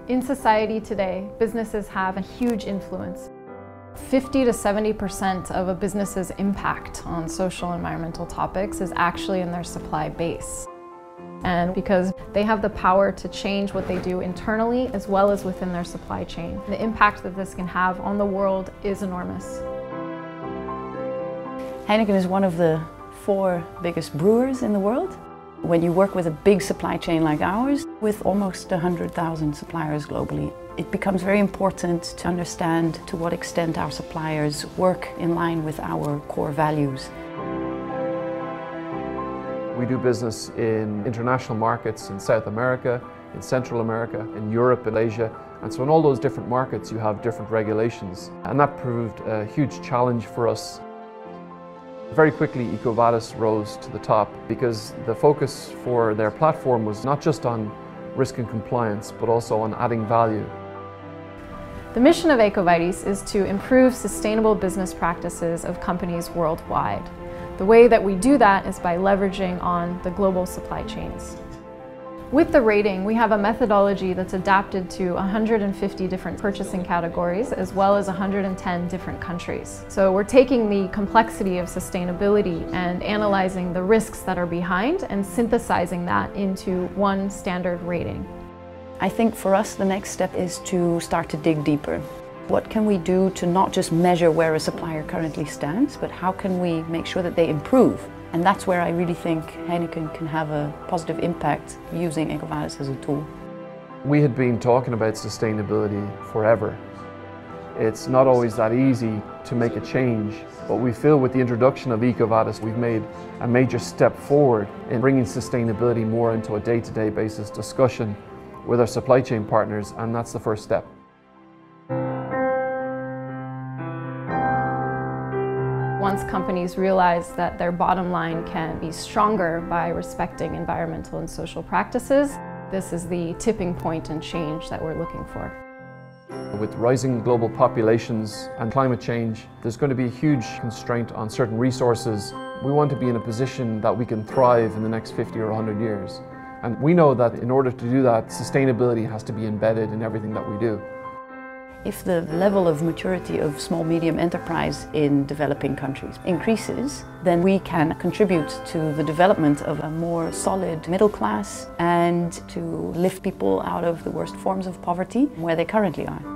In society today, businesses have a huge influence. 50 to 70% of a business's impact on social and environmental topics is actually in their supply base. And because they have the power to change what they do internally as well as within their supply chain, the impact that this can have on the world is enormous. Heineken is one of the 4 biggest brewers in the world. When you work with a big supply chain like ours, with almost 100,000 suppliers globally, it becomes very important to understand to what extent our suppliers work in line with our core values. We do business in international markets in South America, in Central America, in Europe, in Asia. And so in all those different markets you have different regulations. And that proved a huge challenge for us. Very quickly EcoVadis rose to the top because the focus for their platform was not just on risk and compliance, but also on adding value. The mission of EcoVadis is to improve sustainable business practices of companies worldwide. The way that we do that is by leveraging on the global supply chains. With the rating, we have a methodology that's adapted to 150 different purchasing categories as well as 110 different countries. So we're taking the complexity of sustainability and analyzing the risks that are behind and synthesizing that into one standard rating. I think for us the next step is to start to dig deeper. What can we do to not just measure where a supplier currently stands, but how can we make sure that they improve? And that's where I really think Heineken can have a positive impact using EcoVadis as a tool. We had been talking about sustainability forever. It's not always that easy to make a change, but we feel with the introduction of EcoVadis we've made a major step forward in bringing sustainability more into a day-to-day basis discussion with our supply chain partners, and that's the first step. Once companies realize that their bottom line can be stronger by respecting environmental and social practices, this is the tipping point and change that we're looking for. With rising global populations and climate change, there's going to be a huge constraint on certain resources. We want to be in a position that we can thrive in the next 50 or 100 years. And we know that in order to do that, sustainability has to be embedded in everything that we do. If the level of maturity of small-medium enterprise in developing countries increases, then we can contribute to the development of a more solid middle class and to lift people out of the worst forms of poverty where they currently are.